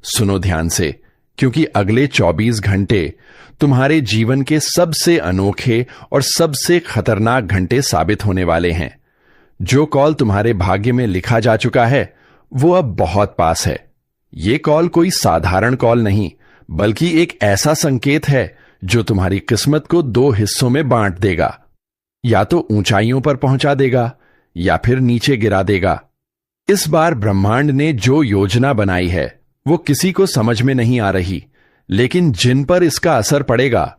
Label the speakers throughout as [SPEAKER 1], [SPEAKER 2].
[SPEAKER 1] सुनो ध्यान से, क्योंकि अगले 24 घंटे तुम्हारे जीवन के सबसे अनोखे और सबसे खतरनाक घंटे साबित होने वाले हैं। जो कॉल तुम्हारे भाग्य में लिखा जा चुका है वो अब बहुत पास है। ये कॉल कोई साधारण कॉल नहीं, बल्कि एक ऐसा संकेत है जो तुम्हारी किस्मत को 2 हिस्सों में बांट देगा। या तो ऊंचाइयों पर पहुंचा देगा या फिर नीचे गिरा देगा। इस बार ब्रह्मांड ने जो योजना बनाई है वो किसी को समझ में नहीं आ रही, लेकिन जिन पर इसका असर पड़ेगा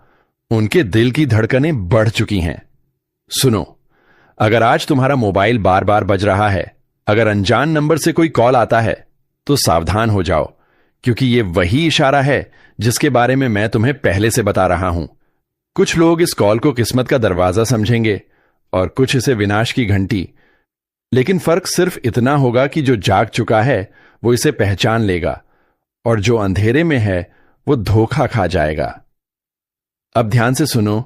[SPEAKER 1] उनके दिल की धड़कनें बढ़ चुकी हैं। सुनो, अगर आज तुम्हारा मोबाइल बार बार बज रहा है, अगर अनजान नंबर से कोई कॉल आता है, तो सावधान हो जाओ, क्योंकि ये वही इशारा है जिसके बारे में मैं तुम्हें पहले से बता रहा हूं। कुछ लोग इस कॉल को किस्मत का दरवाजा समझेंगे और कुछ इसे विनाश की घंटी, लेकिन फर्क सिर्फ इतना होगा कि जो जाग चुका है वो इसे पहचान लेगा और जो अंधेरे में है वो धोखा खा जाएगा। अब ध्यान से सुनो,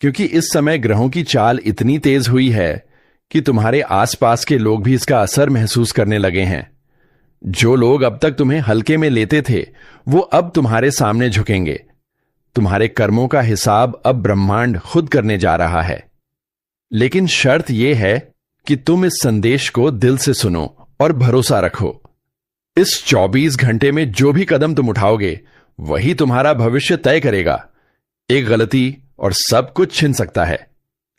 [SPEAKER 1] क्योंकि इस समय ग्रहों की चाल इतनी तेज हुई है कि तुम्हारे आसपास के लोग भी इसका असर महसूस करने लगे हैं। जो लोग अब तक तुम्हें हल्के में लेते थे वो अब तुम्हारे सामने झुकेंगे। तुम्हारे कर्मों का हिसाब अब ब्रह्मांड खुद करने जा रहा है। लेकिन शर्त यह है कि तुम इस संदेश को दिल से सुनो और भरोसा रखो। इस 24 घंटे में जो भी कदम तुम उठाओगे वही तुम्हारा भविष्य तय करेगा। एक गलती और सब कुछ छिन सकता है,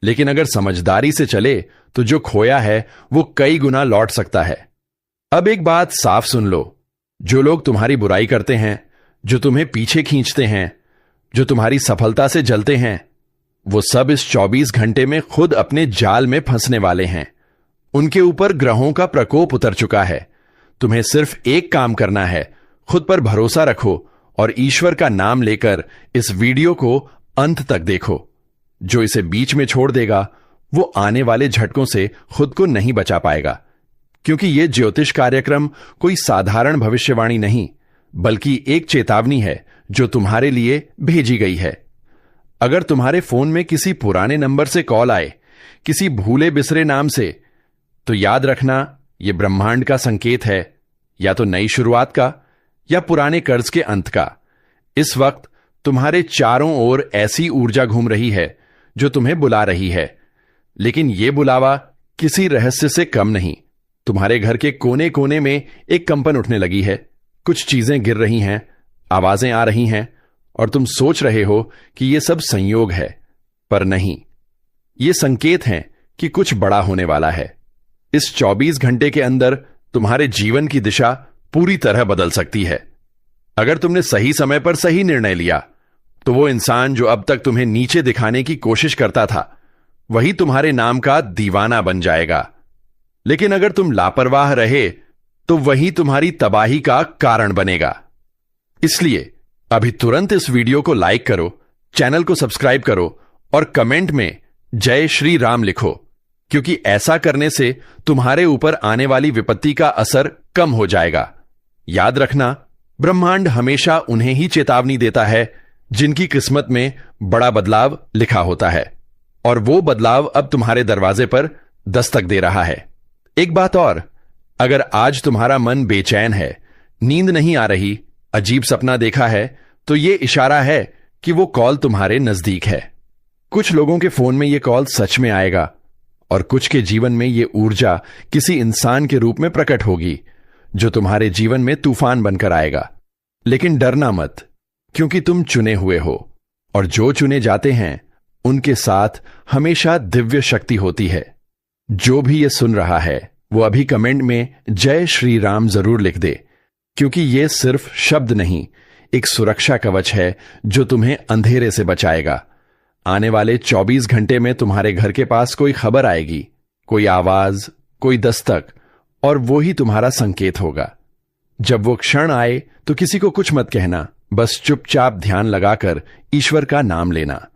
[SPEAKER 1] लेकिन अगर समझदारी से चले तो जो खोया है वो कई गुना लौट सकता है। अब एक बात साफ सुन लो, जो लोग तुम्हारी बुराई करते हैं, जो तुम्हें पीछे खींचते हैं, जो तुम्हारी सफलता से जलते हैं, वो सब इस 24 घंटे में खुद अपने जाल में फंसने वाले हैं। उनके ऊपर ग्रहों का प्रकोप उतर चुका है। तुम्हें सिर्फ एक काम करना है, खुद पर भरोसा रखो और ईश्वर का नाम लेकर इस वीडियो को अंत तक देखो। जो इसे बीच में छोड़ देगा वो आने वाले झटकों से खुद को नहीं बचा पाएगा, क्योंकि यह ज्योतिष कार्यक्रम कोई साधारण भविष्यवाणी नहीं, बल्कि एक चेतावनी है जो तुम्हारे लिए भेजी गई है। अगर तुम्हारे फोन में किसी पुराने नंबर से कॉल आए, किसी भूले बिसरे नाम से, तो याद रखना यह ब्रह्मांड का संकेत है, या तो नई शुरुआत का या पुराने कर्ज के अंत का। इस वक्त तुम्हारे चारों ओर ऐसी ऊर्जा घूम रही है जो तुम्हें बुला रही है, लेकिन यह बुलावा किसी रहस्य से कम नहीं। तुम्हारे घर के कोने कोने में एक कंपन उठने लगी है, कुछ चीजें गिर रही हैं, आवाजें आ रही हैं, और तुम सोच रहे हो कि यह सब संयोग है, पर नहीं, ये संकेत हैं कि कुछ बड़ा होने वाला है। इस 24 घंटे के अंदर तुम्हारे जीवन की दिशा पूरी तरह बदल सकती है। अगर तुमने सही समय पर सही निर्णय लिया तो वो इंसान जो अब तक तुम्हें नीचे दिखाने की कोशिश करता था वही तुम्हारे नाम का दीवाना बन जाएगा। लेकिन अगर तुम लापरवाह रहे तो वही तुम्हारी तबाही का कारण बनेगा। इसलिए अभी तुरंत इस वीडियो को लाइक करो, चैनल को सब्सक्राइब करो और कमेंट में जय श्री राम लिखो, क्योंकि ऐसा करने से तुम्हारे ऊपर आने वाली विपत्ति का असर कम हो जाएगा। याद रखना, ब्रह्मांड हमेशा उन्हें ही चेतावनी देता है जिनकी किस्मत में बड़ा बदलाव लिखा होता है, और वो बदलाव अब तुम्हारे दरवाजे पर दस्तक दे रहा है। एक बात और, अगर आज तुम्हारा मन बेचैन है, नींद नहीं आ रही, अजीब सपना देखा है, तो ये इशारा है कि वो कॉल तुम्हारे नजदीक है। कुछ लोगों के फोन में ये कॉल सच में आएगा और कुछ के जीवन में ये ऊर्जा किसी इंसान के रूप में प्रकट होगी जो तुम्हारे जीवन में तूफान बनकर आएगा। लेकिन डरना मत, क्योंकि तुम चुने हुए हो और जो चुने जाते हैं उनके साथ हमेशा दिव्य शक्ति होती है। जो भी ये सुन रहा है वो अभी कमेंट में जय श्री राम जरूर लिख दे, क्योंकि ये सिर्फ शब्द नहीं, एक सुरक्षा कवच है जो तुम्हें अंधेरे से बचाएगा। आने वाले 24 घंटे में तुम्हारे घर के पास कोई खबर आएगी, कोई आवाज, कोई दस्तक, और वो ही तुम्हारा संकेत होगा। जब वो क्षण आए तो किसी को कुछ मत कहना, बस चुपचाप ध्यान लगाकर ईश्वर का नाम लेना।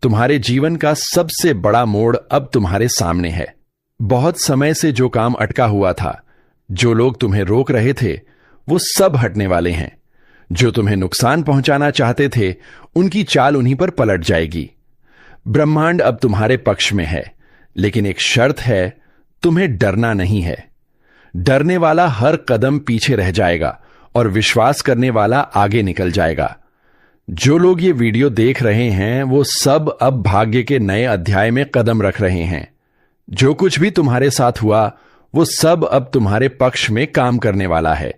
[SPEAKER 1] तुम्हारे जीवन का सबसे बड़ा मोड़ अब तुम्हारे सामने है। बहुत समय से जो काम अटका हुआ था, जो लोग तुम्हें रोक रहे थे, वो सब हटने वाले हैं। जो तुम्हें नुकसान पहुंचाना चाहते थे, उनकी चाल उन्हीं पर पलट जाएगी। ब्रह्मांड अब तुम्हारे पक्ष में है, लेकिन एक शर्त है, तुम्हें डरना नहीं है। डरने वाला हर कदम पीछे रह जाएगा और विश्वास करने वाला आगे निकल जाएगा। जो लोग ये वीडियो देख रहे हैं वो सब अब भाग्य के नए अध्याय में कदम रख रहे हैं। जो कुछ भी तुम्हारे साथ हुआ वो सब अब तुम्हारे पक्ष में काम करने वाला है।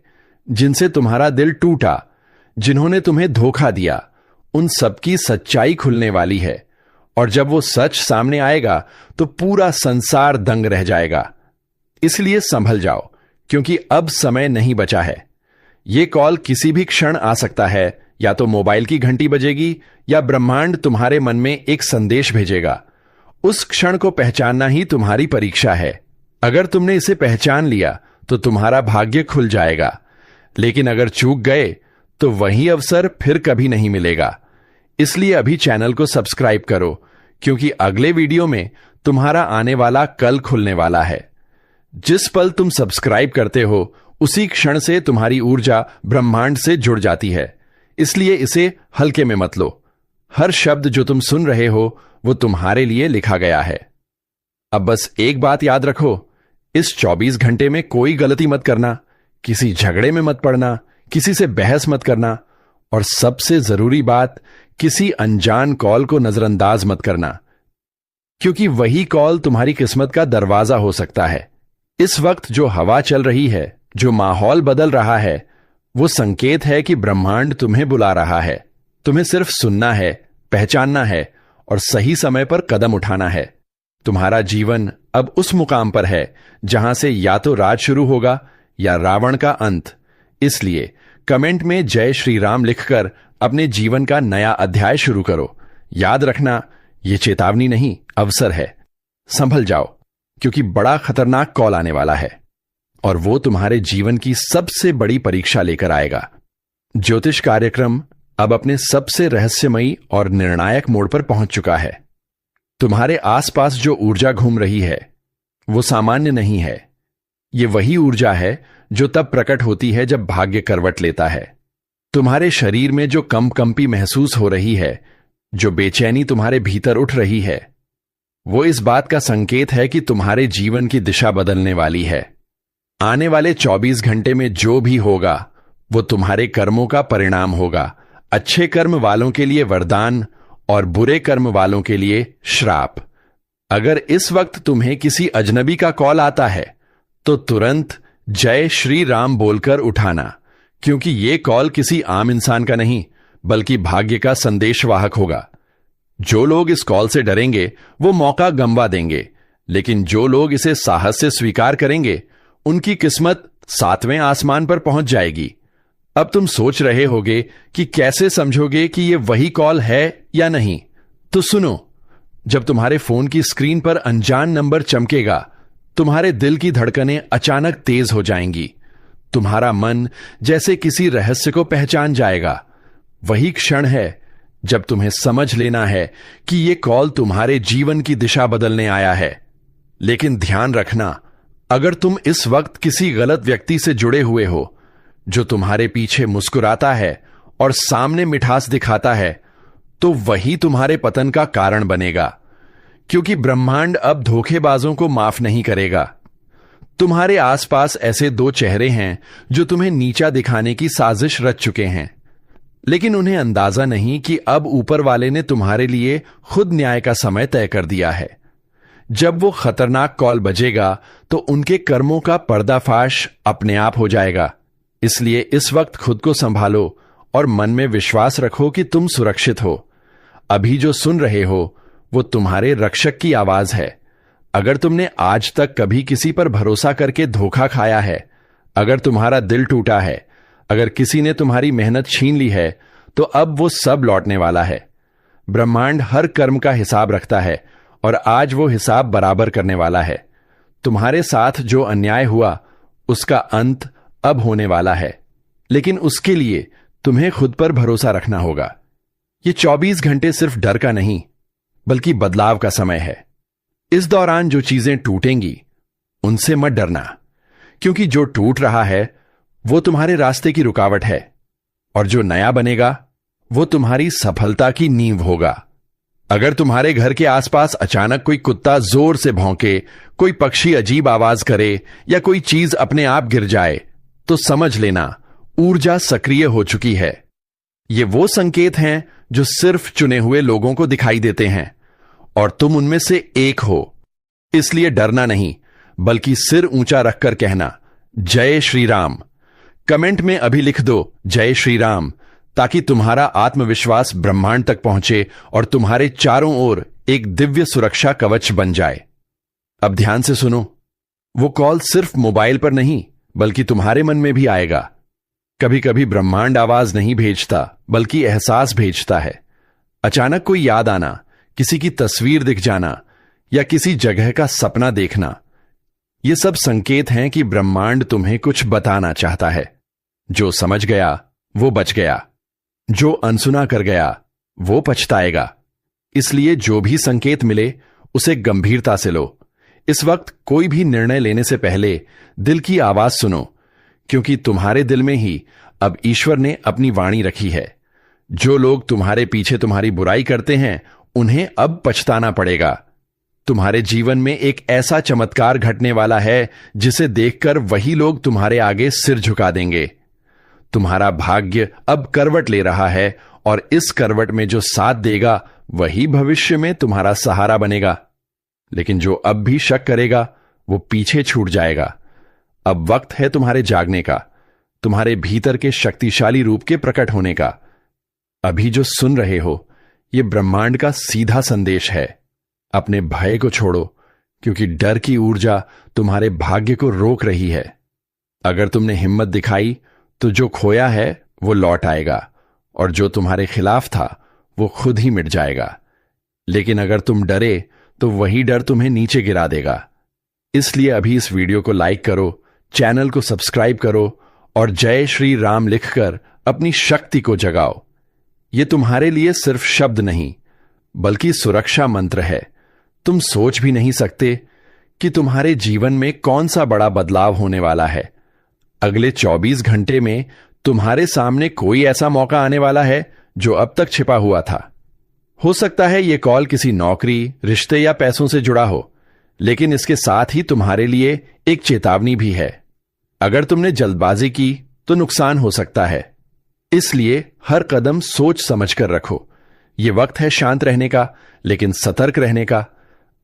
[SPEAKER 1] जिनसे तुम्हारा दिल टूटा, जिन्होंने तुम्हें धोखा दिया, उन सबकी सच्चाई खुलने वाली है। और जब वो सच सामने आएगा तो पूरा संसार दंग रह जाएगा। इसलिए संभल जाओ, क्योंकि अब समय नहीं बचा है। ये कॉल किसी भी क्षण आ सकता है। या तो मोबाइल की घंटी बजेगी या ब्रह्मांड तुम्हारे मन में एक संदेश भेजेगा। उस क्षण को पहचानना ही तुम्हारी परीक्षा है। अगर तुमने इसे पहचान लिया तो तुम्हारा भाग्य खुल जाएगा, लेकिन अगर चूक गए तो वही अवसर फिर कभी नहीं मिलेगा। इसलिए अभी चैनल को सब्सक्राइब करो, क्योंकि अगले वीडियो में तुम्हारा आने वाला कल खुलने वाला है। जिस पल तुम सब्सक्राइब करते हो उसी क्षण से तुम्हारी ऊर्जा ब्रह्मांड से जुड़ जाती है। इसलिए इसे हल्के में मत लो। हर शब्द जो तुम सुन रहे हो वो तुम्हारे लिए लिखा गया है। अब बस एक बात याद रखो, इस 24 घंटे में कोई गलती मत करना, किसी झगड़े में मत पड़ना, किसी से बहस मत करना, और सबसे जरूरी बात, किसी अनजान कॉल को नजरअंदाज मत करना, क्योंकि वही कॉल तुम्हारी किस्मत का दरवाजा हो सकता है। इस वक्त जो हवा चल रही है, जो माहौल बदल रहा है, वो संकेत है कि ब्रह्मांड तुम्हें बुला रहा है। तुम्हें सिर्फ सुनना है, पहचानना है और सही समय पर कदम उठाना है। तुम्हारा जीवन अब उस मुकाम पर है जहां से या तो राज शुरू होगा या रावण का अंत। इसलिए कमेंट में जय श्री राम लिखकर अपने जीवन का नया अध्याय शुरू करो। याद रखना, यह चेतावनी नहीं, अवसर है। संभल जाओ, क्योंकि बड़ा खतरनाक कॉल आने वाला है और वो तुम्हारे जीवन की सबसे बड़ी परीक्षा लेकर आएगा। ज्योतिष कार्यक्रम अब अपने सबसे रहस्यमयी और निर्णायक मोड़ पर पहुंच चुका है। तुम्हारे आसपास जो ऊर्जा घूम रही है वो सामान्य नहीं है। ये वही ऊर्जा है जो तब प्रकट होती है जब भाग्य करवट लेता है। तुम्हारे शरीर में जो कंपी महसूस हो रही है, जो बेचैनी तुम्हारे भीतर उठ रही है, वो इस बात का संकेत है कि तुम्हारे जीवन की दिशा बदलने वाली है। आने वाले 24 घंटे में जो भी होगा वो तुम्हारे कर्मों का परिणाम होगा। अच्छे कर्म वालों के लिए वरदान और बुरे कर्म वालों के लिए श्राप। अगर इस वक्त तुम्हें किसी अजनबी का कॉल आता है तो तुरंत जय श्री राम बोलकर उठाना, क्योंकि यह कॉल किसी आम इंसान का नहीं बल्कि भाग्य का संदेशवाहक होगा। जो लोग इस कॉल से डरेंगे वो मौका गंवा देंगे, लेकिन जो लोग इसे साहस से स्वीकार करेंगे उनकी किस्मत 7वें आसमान पर पहुंच जाएगी। अब तुम सोच रहे होगे कि कैसे समझोगे कि यह वही कॉल है या नहीं। तो सुनो, जब तुम्हारे फोन की स्क्रीन पर अनजान नंबर चमकेगा, तुम्हारे दिल की धड़कनें अचानक तेज हो जाएंगी। तुम्हारा मन जैसे किसी रहस्य को पहचान जाएगा। वही क्षण है जब तुम्हें समझ लेना है कि यह कॉल तुम्हारे जीवन की दिशा बदलने आया है। लेकिन ध्यान रखना, अगर तुम इस वक्त किसी गलत व्यक्ति से जुड़े हुए हो जो तुम्हारे पीछे मुस्कुराता है और सामने मिठास दिखाता है, तो वही तुम्हारे पतन का कारण बनेगा, क्योंकि ब्रह्मांड अब धोखेबाजों को माफ नहीं करेगा। तुम्हारे आसपास ऐसे 2 चेहरे हैं जो तुम्हें नीचा दिखाने की साजिश रच चुके हैं, लेकिन उन्हें अंदाजा नहीं कि अब ऊपर वाले ने तुम्हारे लिए खुद न्याय का समय तय कर दिया है। जब वो खतरनाक कॉल बजेगा तो उनके कर्मों का पर्दाफाश अपने आप हो जाएगा। इसलिए इस वक्त खुद को संभालो और मन में विश्वास रखो कि तुम सुरक्षित हो। अभी जो सुन रहे हो वो तुम्हारे रक्षक की आवाज है। अगर तुमने आज तक कभी किसी पर भरोसा करके धोखा खाया है, अगर तुम्हारा दिल टूटा है, अगर किसी ने तुम्हारी मेहनत छीन ली है, तो अब वो सब लौटने वाला है। ब्रह्मांड हर कर्म का हिसाब रखता है और आज वो हिसाब बराबर करने वाला है। तुम्हारे साथ जो अन्याय हुआ उसका अंत अब होने वाला है, लेकिन उसके लिए तुम्हें खुद पर भरोसा रखना होगा। ये 24 घंटे सिर्फ डर का नहीं बल्कि बदलाव का समय है। इस दौरान जो चीजें टूटेंगी उनसे मत डरना, क्योंकि जो टूट रहा है वो तुम्हारे रास्ते की रुकावट है और जो नया बनेगा वो तुम्हारी सफलता की नींव होगा। अगर तुम्हारे घर के आसपास अचानक कोई कुत्ता जोर से भौंके, कोई पक्षी अजीब आवाज करे या कोई चीज अपने आप गिर जाए, तो समझ लेना ऊर्जा सक्रिय हो चुकी है। ये वो संकेत हैं जो सिर्फ चुने हुए लोगों को दिखाई देते हैं और तुम उनमें से एक हो। इसलिए डरना नहीं, बल्कि सिर ऊंचा रखकर कहना, जय श्री राम। कमेंट में अभी लिख दो जय श्री राम, ताकि तुम्हारा आत्मविश्वास ब्रह्मांड तक पहुंचे और तुम्हारे चारों ओर एक दिव्य सुरक्षा कवच बन जाए। अब ध्यान से सुनो, वो कॉल सिर्फ मोबाइल पर नहीं, बल्कि तुम्हारे मन में भी आएगा। कभी कभी ब्रह्मांड आवाज नहीं भेजता, बल्कि एहसास भेजता है। अचानक कोई याद आना, किसी की तस्वीर दिख जाना या किसी जगह का सपना देखना, ये सब संकेत हैं कि ब्रह्मांड तुम्हें कुछ बताना चाहता है। जो समझ गया वो बच गया, जो अनसुना कर गया वो पछताएगा। इसलिए जो भी संकेत मिले उसे गंभीरता से लो। इस वक्त कोई भी निर्णय लेने से पहले दिल की आवाज सुनो, क्योंकि तुम्हारे दिल में ही अब ईश्वर ने अपनी वाणी रखी है। जो लोग तुम्हारे पीछे तुम्हारी बुराई करते हैं, उन्हें अब पछताना पड़ेगा। तुम्हारे जीवन में एक ऐसा चमत्कार घटने वाला है जिसे देखकर वही लोग तुम्हारे आगे सिर झुका देंगे। तुम्हारा भाग्य अब करवट ले रहा है और इस करवट में जो साथ देगा वही भविष्य में तुम्हारा सहारा बनेगा। लेकिन जो अब भी शक करेगा वो पीछे छूट जाएगा। अब वक्त है तुम्हारे जागने का, तुम्हारे भीतर के शक्तिशाली रूप के प्रकट होने का। अभी जो सुन रहे हो, यह ब्रह्मांड का सीधा संदेश है। अपने भय को छोड़ो, क्योंकि डर की ऊर्जा तुम्हारे भाग्य को रोक रही है। अगर तुमने हिम्मत दिखाई तो जो खोया है वो लौट आएगा, और जो तुम्हारे खिलाफ था वो खुद ही मिट जाएगा। लेकिन अगर तुम डरे तो वही डर तुम्हें नीचे गिरा देगा। इसलिए अभी इस वीडियो को लाइक करो, चैनल को सब्सक्राइब करो और जय श्री राम लिखकर अपनी शक्ति को जगाओ। यह तुम्हारे लिए सिर्फ शब्द नहीं, बल्कि सुरक्षा मंत्र है। तुम सोच भी नहीं सकते कि तुम्हारे जीवन में कौन सा बड़ा बदलाव होने वाला है। अगले 24 घंटे में तुम्हारे सामने कोई ऐसा मौका आने वाला है जो अब तक छिपा हुआ था। हो सकता है यह कॉल किसी नौकरी, रिश्ते या पैसों से जुड़ा हो, लेकिन इसके साथ ही तुम्हारे लिए एक चेतावनी भी है। अगर तुमने जल्दबाजी की तो नुकसान हो सकता है। इसलिए हर कदम सोच समझ कर रखो। यह वक्त है शांत रहने का, लेकिन सतर्क रहने का।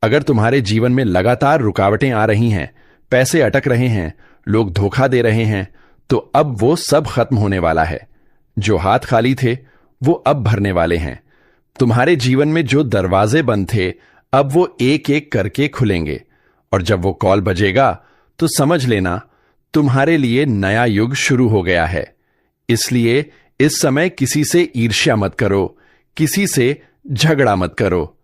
[SPEAKER 1] अगर तुम्हारे जीवन में लगातार रुकावटें आ रही हैं, पैसे अटक रहे हैं, लोग धोखा दे रहे हैं, तो अब वो सब खत्म होने वाला है। जो हाथ खाली थे वो अब भरने वाले हैं। तुम्हारे जीवन में जो दरवाजे बंद थे, अब वो एक एक करके खुलेंगे। और जब वो कॉल बजेगा तो समझ लेना तुम्हारे लिए नया युग शुरू हो गया है। इसलिए इस समय किसी से ईर्ष्या मत करो, किसी से झगड़ा मत करो,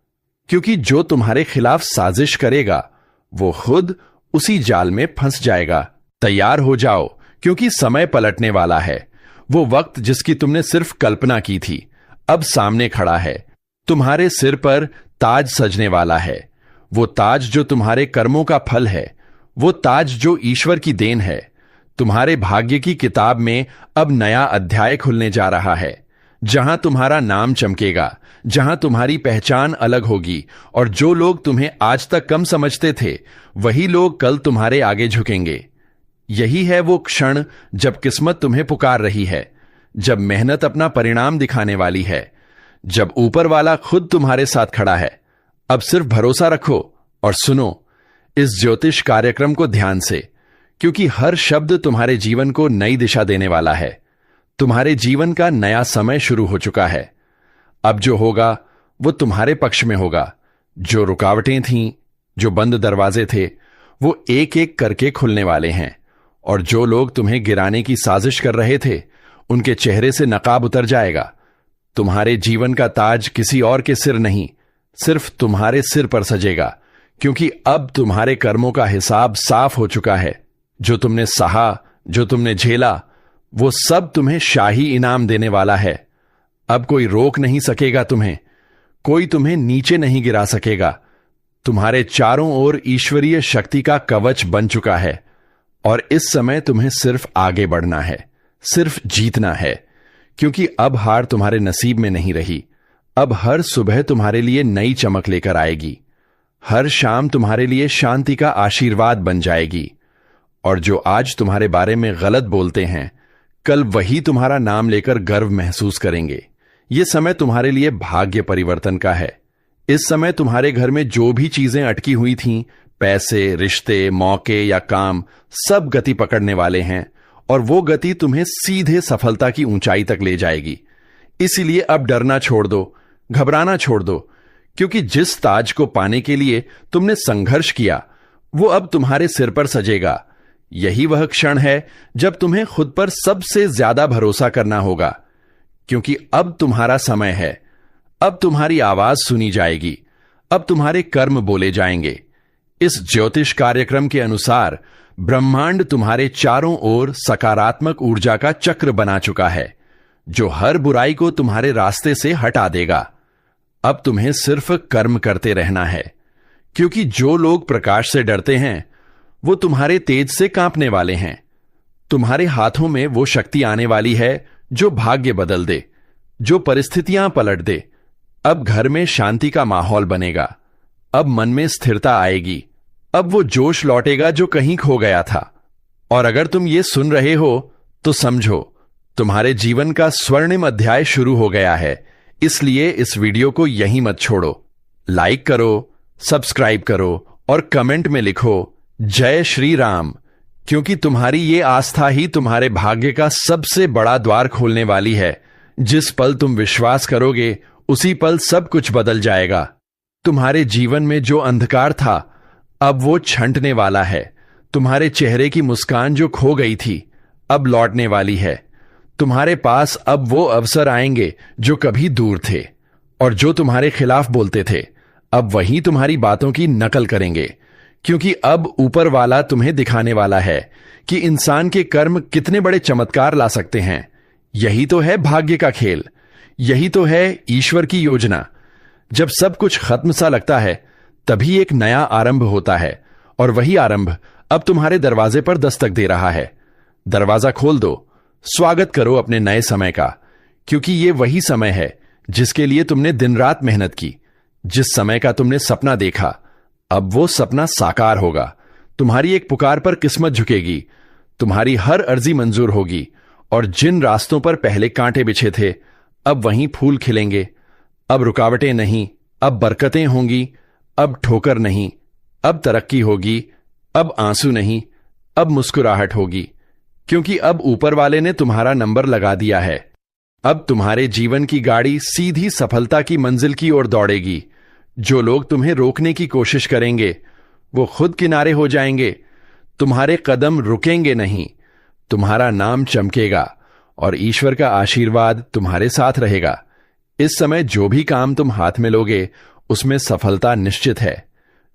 [SPEAKER 1] क्योंकि जो तुम्हारे खिलाफ साजिश करेगा वो खुद उसी जाल में फंस जाएगा। तैयार हो जाओ, क्योंकि समय पलटने वाला है। वो वक्त जिसकी तुमने सिर्फ कल्पना की थी, अब सामने खड़ा है। तुम्हारे सिर पर ताज सजने वाला है। वो ताज जो तुम्हारे कर्मों का फल है, वो ताज जो ईश्वर की देन है। तुम्हारे भाग्य की किताब में अब नया अध्याय खुलने जा रहा है, जहां तुम्हारा नाम चमकेगा, जहां तुम्हारी पहचान अलग होगी, और जो लोग तुम्हें आज तक कम समझते थे, वही लोग कल तुम्हारे आगे झुकेंगे। यही है वो क्षण जब किस्मत तुम्हें पुकार रही है, जब मेहनत अपना परिणाम दिखाने वाली है, जब ऊपर वाला खुद तुम्हारे साथ खड़ा है। अब सिर्फ भरोसा रखो और सुनो इस ज्योतिष कार्यक्रम को ध्यान से, क्योंकि हर शब्द तुम्हारे जीवन को नई दिशा देने वाला है। तुम्हारे जीवन का नया समय शुरू हो चुका है। अब जो होगा वो तुम्हारे पक्ष में होगा। जो रुकावटें थीं, जो बंद दरवाजे थे, वो एक एक करके खुलने वाले हैं। और जो लोग तुम्हें गिराने की साजिश कर रहे थे, उनके चेहरे से नकाब उतर जाएगा। तुम्हारे जीवन का ताज किसी और के सिर नहीं, सिर्फ तुम्हारे सिर पर सजेगा, क्योंकि अब तुम्हारे कर्मों का हिसाब साफ हो चुका है। जो तुमने सहा, जो तुमने झेला, वो सब तुम्हें शाही इनाम देने वाला है। अब कोई रोक नहीं सकेगा तुम्हें, कोई तुम्हें नीचे नहीं गिरा सकेगा। तुम्हारे चारों ओर ईश्वरीय शक्ति का कवच बन चुका है, और इस समय तुम्हें सिर्फ आगे बढ़ना है, सिर्फ जीतना है, क्योंकि अब हार तुम्हारे नसीब में नहीं रही। अब हर सुबह तुम्हारे लिए नई चमक लेकर आएगी। हर शाम तुम्हारे लिए शांति का आशीर्वाद बन जाएगी। और जो आज तुम्हारे बारे में गलत बोलते हैं, कल वही तुम्हारा नाम लेकर गर्व महसूस करेंगे। यह समय तुम्हारे लिए भाग्य परिवर्तन का है। इस समय तुम्हारे घर में जो भी चीजें अटकी हुई थीं, पैसे, रिश्ते, मौके या काम, सब गति पकड़ने वाले हैं और वो गति तुम्हें सीधे सफलता की ऊंचाई तक ले जाएगी। इसीलिए अब डरना छोड़ दो, घबराना छोड़ दो, क्योंकि जिस ताज को पाने के लिए तुमने संघर्ष किया वो अब तुम्हारे सिर पर सजेगा। यही वह क्षण है जब तुम्हें खुद पर सबसे ज्यादा भरोसा करना होगा, क्योंकि अब तुम्हारा समय है। अब तुम्हारी आवाज सुनी जाएगी, अब तुम्हारे कर्म बोले जाएंगे। इस ज्योतिष कार्यक्रम के अनुसार ब्रह्मांड तुम्हारे चारों ओर सकारात्मक ऊर्जा का चक्र बना चुका है, जो हर बुराई को तुम्हारे रास्ते से हटा देगा। अब तुम्हें सिर्फ कर्म करते रहना है, क्योंकि जो लोग प्रकाश से डरते हैं वो तुम्हारे तेज से कांपने वाले हैं। तुम्हारे हाथों में वो शक्ति आने वाली है जो भाग्य बदल दे, जो परिस्थितियां पलट दे। अब घर में शांति का माहौल बनेगा, अब मन में स्थिरता आएगी, अब वो जोश लौटेगा जो कहीं खो गया था। और अगर तुम ये सुन रहे हो तो समझो, तुम्हारे जीवन का स्वर्णिम अध्याय शुरू हो गया है। इसलिए इस वीडियो को यहीं मत छोड़ो। लाइक करो, सब्सक्राइब करो और कमेंट में लिखो जय श्री राम, क्योंकि तुम्हारी ये आस्था ही तुम्हारे भाग्य का सबसे बड़ा द्वार खोलने वाली है। जिस पल तुम विश्वास करोगे उसी पल सब कुछ बदल जाएगा। तुम्हारे जीवन में जो अंधकार था अब वो छंटने वाला है। तुम्हारे चेहरे की मुस्कान जो खो गई थी अब लौटने वाली है। तुम्हारे पास अब वो अवसर आएंगे जो कभी दूर थे, और जो तुम्हारे खिलाफ बोलते थे अब वही तुम्हारी बातों की नकल करेंगे, क्योंकि अब ऊपर वाला तुम्हें दिखाने वाला है कि इंसान के कर्म कितने बड़े चमत्कार ला सकते हैं। यही तो है भाग्य का खेल, यही तो है ईश्वर की योजना। जब सब कुछ खत्म सा लगता है तभी एक नया आरंभ होता है, और वही आरंभ अब तुम्हारे दरवाजे पर दस्तक दे रहा है। दरवाजा खोल दो, स्वागत करो अपने नए समय का, क्योंकि ये वही समय है जिसके लिए तुमने दिन रात मेहनत की। जिस समय का तुमने सपना देखा अब वो सपना साकार होगा। तुम्हारी एक पुकार पर किस्मत झुकेगी, तुम्हारी हर अर्जी मंजूर होगी, और जिन रास्तों पर पहले कांटे बिछे थे अब वहीं फूल खिलेंगे। अब रुकावटें नहीं, अब बरकतें होंगी। अब ठोकर नहीं, अब तरक्की होगी। अब आंसू नहीं, अब मुस्कुराहट होगी, क्योंकि अब ऊपर वाले ने तुम्हारा नंबर लगा दिया है। अब तुम्हारे जीवन की गाड़ी सीधी सफलता की मंजिल की ओर दौड़ेगी। जो लोग तुम्हें रोकने की कोशिश करेंगे वो खुद किनारे हो जाएंगे। तुम्हारे कदम रुकेंगे नहीं, तुम्हारा नाम चमकेगा और ईश्वर का आशीर्वाद तुम्हारे साथ रहेगा। इस समय जो भी काम तुम हाथ में लोगे उसमें सफलता निश्चित है।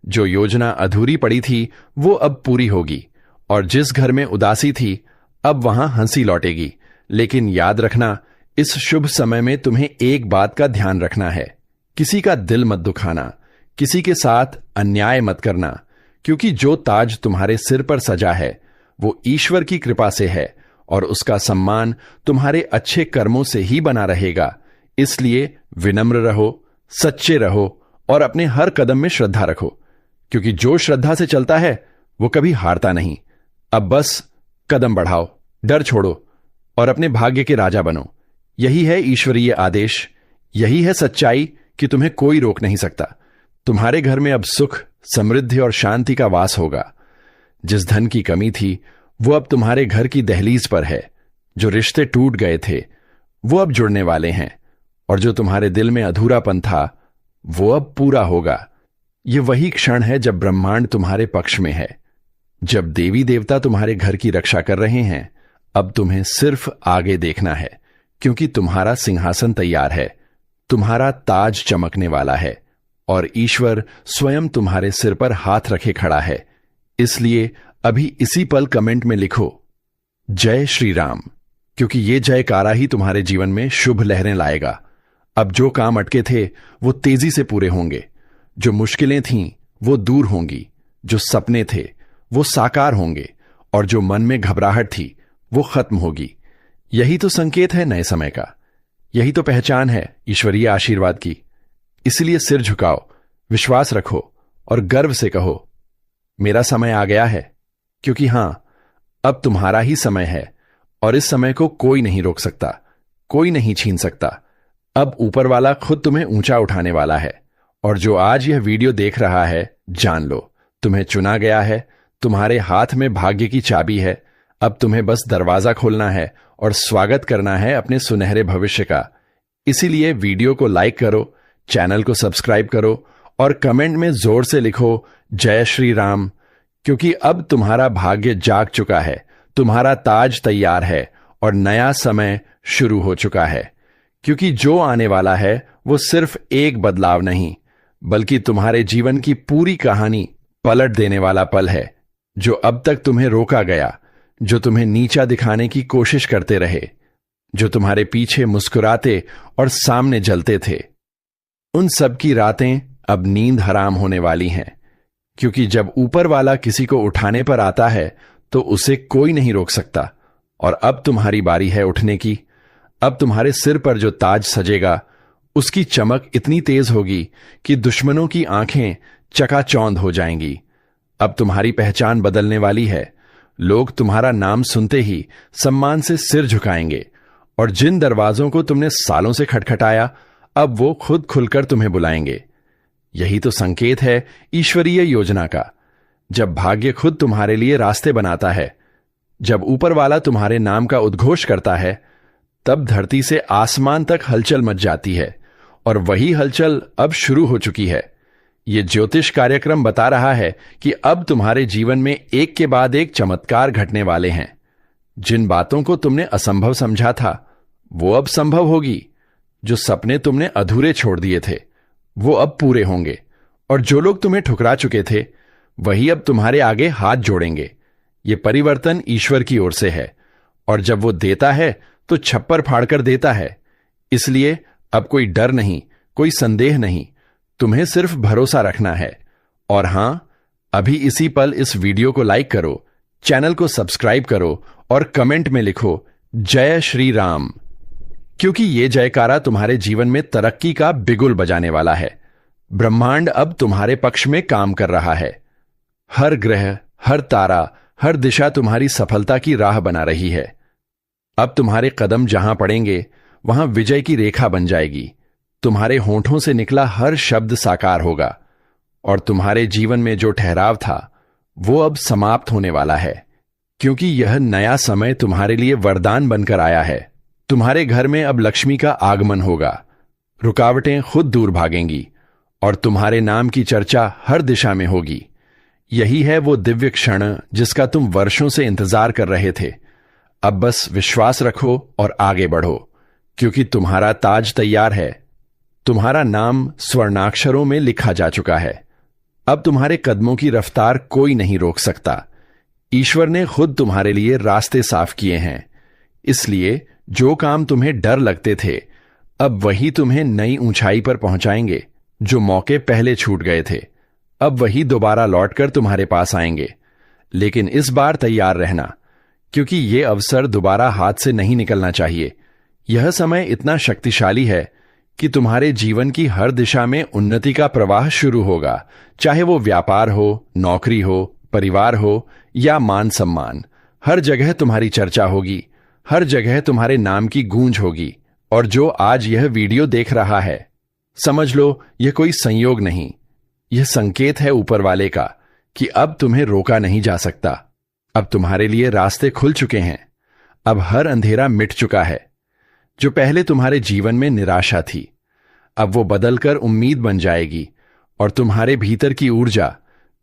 [SPEAKER 1] जो योजना अधूरी पड़ी थी वो अब पूरी होगी, और जिस घर में उदासी थी अब वहां हंसी लौटेगी। लेकिन याद रखना, इस शुभ समय में तुम्हें एक बात का ध्यान रखना है, किसी का दिल मत दुखाना, किसी के साथ अन्याय मत करना, क्योंकि जो ताज तुम्हारे सिर पर सजा है वो ईश्वर की कृपा से है, और उसका सम्मान तुम्हारे अच्छे कर्मों से ही बना रहेगा। इसलिए विनम्र रहो, सच्चे रहो और अपने हर कदम में श्रद्धा रखो, क्योंकि जो श्रद्धा से चलता है वो कभी हारता नहीं। अब बस कदम बढ़ाओ, डर छोड़ो और अपने भाग्य के राजा बनो। यही है ईश्वरीय आदेश, यही है सच्चाई कि तुम्हें कोई रोक नहीं सकता। तुम्हारे घर में अब सुख, समृद्धि और शांति का वास होगा। जिस धन की कमी थी वो अब तुम्हारे घर की दहलीज पर है। जो रिश्ते टूट गए थे वो अब जुड़ने वाले हैं, और जो तुम्हारे दिल में अधूरापन था वो अब पूरा होगा। ये वही क्षण है जब ब्रह्मांड तुम्हारे पक्ष में है, जब देवी देवता तुम्हारे घर की रक्षा कर रहे हैं। अब तुम्हें सिर्फ आगे देखना है, क्योंकि तुम्हारा सिंहासन तैयार है, तुम्हारा ताज चमकने वाला है, और ईश्वर स्वयं तुम्हारे सिर पर हाथ रखे खड़ा है। इसलिए अभी इसी पल कमेंट में लिखो जय श्री राम, क्योंकि ये जयकारा ही तुम्हारे जीवन में शुभ लहरें लाएगा। अब जो काम अटके थे वो तेजी से पूरे होंगे, जो मुश्किलें थीं वो दूर होंगी, जो सपने थे वो साकार होंगे, और जो मन में घबराहट थी वो खत्म होगी। यही तो संकेत है नए समय का, यही तो पहचान है ईश्वरीय आशीर्वाद की। इसलिए सिर झुकाओ, विश्वास रखो और गर्व से कहो मेरा समय आ गया है, क्योंकि हां, अब तुम्हारा ही समय है और इस समय को कोई नहीं रोक सकता, कोई नहीं छीन सकता। अब ऊपर वाला खुद तुम्हें ऊंचा उठाने वाला है। और जो आज यह वीडियो देख रहा है, जान लो, तुम्हें चुना गया है। तुम्हारे हाथ में भाग्य की चाबी है। अब तुम्हें बस दरवाजा खोलना है और स्वागत करना है अपने सुनहरे भविष्य का। इसीलिए वीडियो को लाइक करो, चैनल को सब्सक्राइब करो और कमेंट में जोर से लिखो जय श्री राम, क्योंकि अब तुम्हारा भाग्य जाग चुका है, तुम्हारा ताज तैयार है और नया समय शुरू हो चुका है। क्योंकि जो आने वाला है वो सिर्फ एक बदलाव नहीं, बल्कि तुम्हारे जीवन की पूरी कहानी पलट देने वाला पल है। जो अब तक तुम्हें रोका गया, जो तुम्हें नीचा दिखाने की कोशिश करते रहे, जो तुम्हारे पीछे मुस्कुराते और सामने जलते थे, उन सब की रातें अब नींद हराम होने वाली हैं। क्योंकि जब ऊपर वाला किसी को उठाने पर आता है तो उसे कोई नहीं रोक सकता। और अब तुम्हारी बारी है उठने की। अब तुम्हारे सिर पर जो ताज सजेगा, उसकी चमक इतनी तेज होगी कि दुश्मनों की आंखें चकाचौंध हो जाएंगी। अब तुम्हारी पहचान बदलने वाली है। लोग तुम्हारा नाम सुनते ही सम्मान से सिर झुकाएंगे और जिन दरवाजों को तुमने सालों से खटखटाया, अब वो खुद खुलकर तुम्हें बुलाएंगे। यही तो संकेत है ईश्वरीय योजना का। जब भाग्य खुद तुम्हारे लिए रास्ते बनाता है, जब ऊपर वाला तुम्हारे नाम का उद्घोष करता है, तब धरती से आसमान तक हलचल मच जाती है। और वही हलचल अब शुरू हो चुकी है। यह ज्योतिष कार्यक्रम बता रहा है कि अब तुम्हारे जीवन में एक के बाद एक चमत्कार घटने वाले हैं। जिन बातों को तुमने असंभव समझा था, वो अब संभव होगी। जो सपने तुमने अधूरे छोड़ दिए थे, वो अब पूरे होंगे। और जो लोग तुम्हें ठुकरा चुके थे, वही अब तुम्हारे आगे हाथ जोड़ेंगे। ये परिवर्तन ईश्वर की ओर से है, और जब वो देता है तो छप्पर फाड़कर देता है। इसलिए अब कोई डर नहीं, कोई संदेह नहीं, तुम्हें सिर्फ भरोसा रखना है। और हां, अभी इसी पल इस वीडियो को लाइक करो, चैनल को सब्सक्राइब करो और कमेंट में लिखो जय श्री राम, क्योंकि ये जयकारा तुम्हारे जीवन में तरक्की का बिगुल बजाने वाला है। ब्रह्मांड अब तुम्हारे पक्ष में काम कर रहा है। हर ग्रह, हर तारा, हर दिशा तुम्हारी सफलता की राह बना रही है। अब तुम्हारे कदम जहां पड़ेंगे, वहां विजय की रेखा बन जाएगी। तुम्हारे होंठों से निकला हर शब्द साकार होगा और तुम्हारे जीवन में जो ठहराव था, वो अब समाप्त होने वाला है। क्योंकि यह नया समय तुम्हारे लिए वरदान बनकर आया है। तुम्हारे घर में अब लक्ष्मी का आगमन होगा। रुकावटें खुद दूर भागेंगी और तुम्हारे नाम की चर्चा हर दिशा में होगी। यही है वो दिव्य क्षण जिसका तुम वर्षों से इंतजार कर रहे थे। अब बस विश्वास रखो और आगे बढ़ो, क्योंकि तुम्हारा ताज तैयार है। तुम्हारा नाम स्वर्णाक्षरों में लिखा जा चुका है। अब तुम्हारे कदमों की रफ्तार कोई नहीं रोक सकता। ईश्वर ने खुद तुम्हारे लिए रास्ते साफ किए हैं। इसलिए जो काम तुम्हें डर लगते थे, अब वही तुम्हें नई ऊंचाई पर पहुंचाएंगे। जो मौके पहले छूट गए थे, अब वही दोबारा लौटकर तुम्हारे पास आएंगे। लेकिन इस बार तैयार रहना, क्योंकि यह अवसर दोबारा हाथ से नहीं निकलना चाहिए। यह समय इतना शक्तिशाली है कि तुम्हारे जीवन की हर दिशा में उन्नति का प्रवाह शुरू होगा। चाहे वो व्यापार हो, नौकरी हो, परिवार हो या मान सम्मान, हर जगह तुम्हारी चर्चा होगी। हर जगह तुम्हारे नाम की गूंज होगी। और जो आज यह वीडियो देख रहा है, समझ लो यह कोई संयोग नहीं, यह संकेत है ऊपर वाले का कि अब तुम्हें रोका नहीं जा सकता। अब तुम्हारे लिए रास्ते खुल चुके हैं। अब हर अंधेरा मिट चुका है। जो पहले तुम्हारे जीवन में निराशा थी, अब वो बदलकर उम्मीद बन जाएगी। और तुम्हारे भीतर की ऊर्जा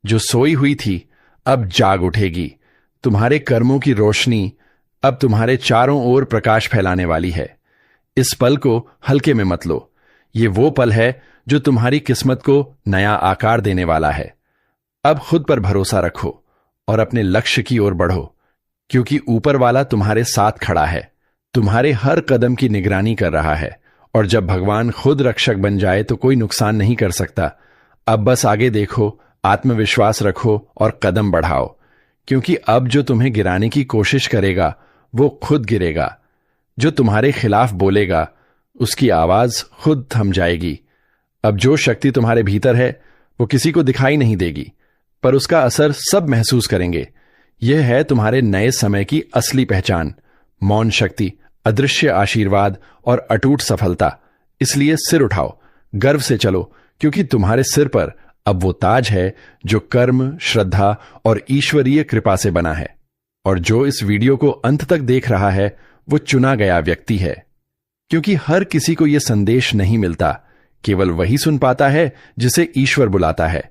[SPEAKER 1] जो सोई हुई थी, अब जाग उठेगी। तुम्हारे कर्मों की रोशनी अब तुम्हारे चारों ओर प्रकाश फैलाने वाली है। इस पल को हल्के में मत लो। ये वो पल है जो तुम्हारी किस्मत को नया आकार देने वाला है। अब खुद पर भरोसा रखो और अपने लक्ष्य की ओर बढ़ो, क्योंकि ऊपर वाला तुम्हारे साथ खड़ा है, तुम्हारे हर कदम की निगरानी कर रहा है। और जब भगवान खुद रक्षक बन जाए तो कोई नुकसान नहीं कर सकता। अब बस आगे देखो, आत्मविश्वास रखो और कदम बढ़ाओ, क्योंकि अब जो तुम्हें गिराने की कोशिश करेगा वो खुद गिरेगा। जो तुम्हारे खिलाफ बोलेगा उसकी आवाज खुद थम जाएगी। अब जो शक्ति तुम्हारे भीतर है वो किसी को दिखाई नहीं देगी, पर उसका असर सब महसूस करेंगे। यह है तुम्हारे नए समय की असली पहचान। मौन शक्ति, अदृश्य आशीर्वाद और अटूट सफलता। इसलिए सिर उठाओ, गर्व से चलो, क्योंकि तुम्हारे सिर पर अब वो ताज है जो कर्म, श्रद्धा और ईश्वरीय कृपा से बना है। और जो इस वीडियो को अंत तक देख रहा है वो चुना गया व्यक्ति है, क्योंकि हर किसी को यह संदेश नहीं मिलता, केवल वही सुन पाता है जिसे ईश्वर बुलाता है।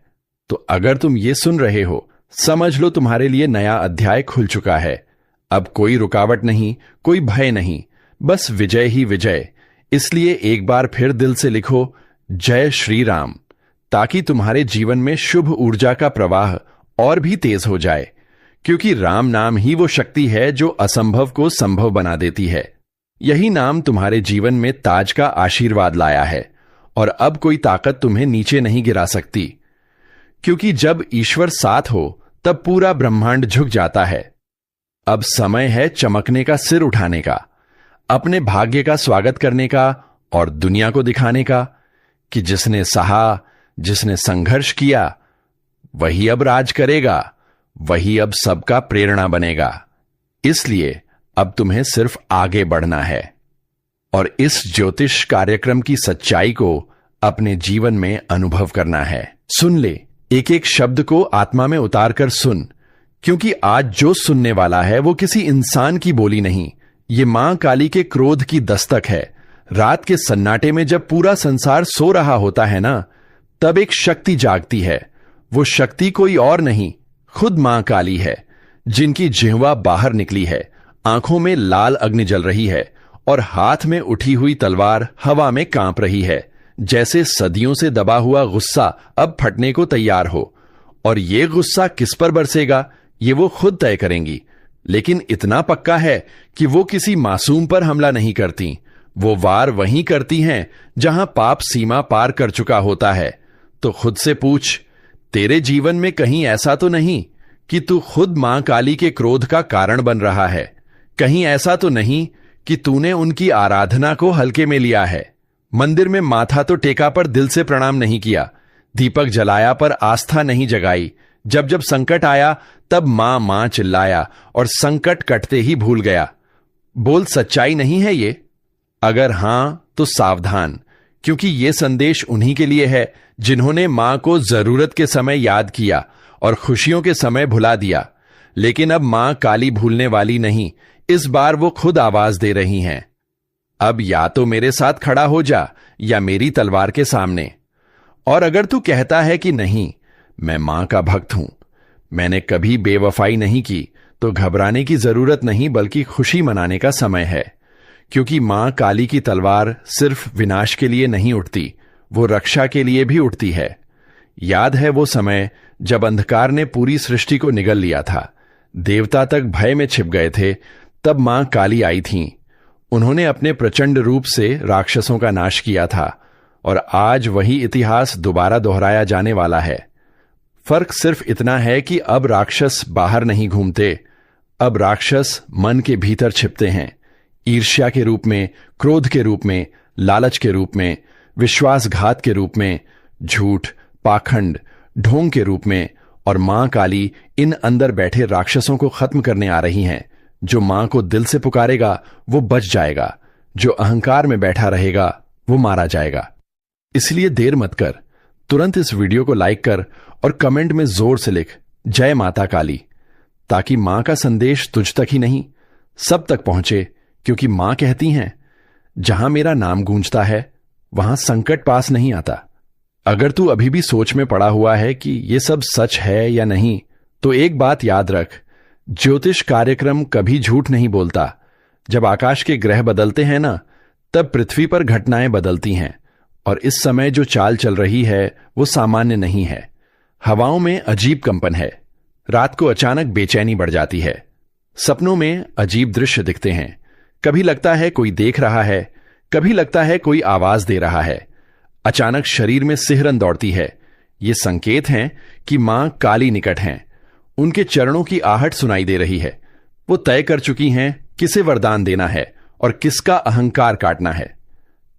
[SPEAKER 1] तो अगर तुम ये सुन रहे हो, समझ लो तुम्हारे लिए नया अध्याय खुल चुका है। अब कोई रुकावट नहीं, कोई भय नहीं, बस विजय ही विजय। इसलिए एक बार फिर दिल से लिखो, जय श्री राम, ताकि तुम्हारे जीवन में शुभ ऊर्जा का प्रवाह और भी तेज हो जाए, क्योंकि राम नाम ही वो शक्ति है जो असंभव को संभव बना देती है। यही नाम तुम्हारे जीवन में ताज का आशीर्वाद लाया है, और अब कोई ताकत तुम्हें नीचे नहीं गिरा सकती, क्योंकि जब ईश्वर साथ हो तब पूरा ब्रह्मांड झुक जाता है। अब समय है चमकने का, सिर उठाने का, अपने भाग्य का स्वागत करने का और दुनिया को दिखाने का कि जिसने सहा, जिसने संघर्ष किया, वही अब राज करेगा, वही अब सबका प्रेरणा बनेगा। इसलिए अब तुम्हें सिर्फ आगे बढ़ना है और इस ज्योतिष कार्यक्रम की सच्चाई को अपने जीवन में अनुभव करना है। सुन ले, एक एक शब्द को आत्मा में उतार कर सुन, क्योंकि आज जो सुनने वाला है वो किसी इंसान की बोली नहीं, ये मां काली के क्रोध की दस्तक है। रात के सन्नाटे में जब पूरा संसार सो रहा होता है ना, तब एक शक्ति जागती है। वो शक्ति कोई और नहीं, खुद मां काली है, जिनकी जिह्वा बाहर निकली है, आंखों में लाल अग्नि जल रही है और हाथ में उठी हुई तलवार हवा में कांप रही है, जैसे सदियों से दबा हुआ गुस्सा अब फटने को तैयार हो। और ये गुस्सा किस पर बरसेगा ये वो खुद तय करेंगी, लेकिन इतना पक्का है कि वो किसी मासूम पर हमला नहीं करती। वो वार वहीं करती हैं जहां पाप सीमा पार कर चुका होता है। तो खुद से पूछ, तेरे जीवन में कहीं ऐसा तो नहीं कि तू खुद मां काली के क्रोध का कारण बन रहा है? कहीं ऐसा तो नहीं कि तूने उनकी आराधना को हल्के में लिया है? मंदिर में माथा तो टेका पर दिल से प्रणाम नहीं किया, दीपक जलाया पर आस्था नहीं जगाई, जब जब संकट आया तब मां मां चिल्लाया और संकट कटते ही भूल गया। बोल, सच्चाई नहीं है ये? अगर हां तो सावधान, क्योंकि ये संदेश उन्हीं के लिए है जिन्होंने मां को जरूरत के समय याद किया और खुशियों के समय भुला दिया। लेकिन अब मां काली भूलने वाली नहीं, इस बार वो खुद आवाज दे रही हैं, अब या तो मेरे साथ खड़ा हो जा या मेरी तलवार के सामने। और अगर तू कहता है कि नहीं, मैं मां का भक्त हूं, मैंने कभी बेवफाई नहीं की, तो घबराने की जरूरत नहीं, बल्कि खुशी मनाने का समय है। क्योंकि मां काली की तलवार सिर्फ विनाश के लिए नहीं उठती, वो रक्षा के लिए भी उठती है। याद है वो समय जब अंधकार ने पूरी सृष्टि को निगल लिया था, देवता तक भय में छिप गए थे, तब मां काली आई थीं। उन्होंने अपने प्रचंड रूप से राक्षसों का नाश किया था, और आज वही इतिहास दोबारा दोहराया जाने वाला है। फर्क सिर्फ इतना है कि अब राक्षस बाहर नहीं घूमते, अब राक्षस मन के भीतर छिपते हैं, ईर्ष्या के रूप में, क्रोध के रूप में, लालच के रूप में, विश्वासघात के रूप में, झूठ, पाखंड, ढोंग के रूप में। और मां काली इन अंदर बैठे राक्षसों को खत्म करने आ रही हैं। जो मां को दिल से पुकारेगा वो बच जाएगा, जो अहंकार में बैठा रहेगा वो मारा जाएगा। इसलिए देर मत कर, तुरंत इस वीडियो को लाइक कर और कमेंट में जोर से लिख, जय माता काली, ताकि मां का संदेश तुझ तक ही नहीं सब तक पहुंचे। क्योंकि मां कहती हैं, जहां मेरा नाम गूंजता है वहां संकट पास नहीं आता। अगर तू अभी भी सोच में पड़ा हुआ है कि यह सब सच है या नहीं, तो एक बात याद रख, ज्योतिष कार्यक्रम कभी झूठ नहीं बोलता। जब आकाश के ग्रह बदलते हैं ना, तब पृथ्वी पर घटनाएं बदलती हैं। और इस समय जो चाल चल रही है वो सामान्य नहीं है। हवाओं में अजीब कंपन है, रात को अचानक बेचैनी बढ़ जाती है, सपनों में अजीब दृश्य दिखते हैं। कभी लगता है कोई देख रहा है, कभी लगता है कोई आवाज दे रहा है। अचानक शरीर में सिहरन दौड़ती है। ये संकेत हैं कि मां काली निकट हैं, उनके चरणों की आहट सुनाई दे रही है। वो तय कर चुकी हैं किसे वरदान देना है और किसका अहंकार काटना है।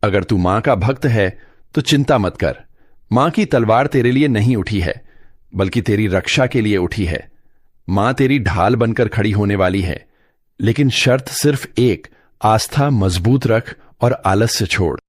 [SPEAKER 1] अगर तू मां का भक्त है तो चिंता मत कर, मां की तलवार तेरे लिए नहीं उठी है, बल्कि तेरी रक्षा के लिए उठी है। मां तेरी ढाल बनकर खड़ी होने वाली है, लेकिन शर्त सिर्फ एक, आस्था मजबूत रख और आलस्य छोड़।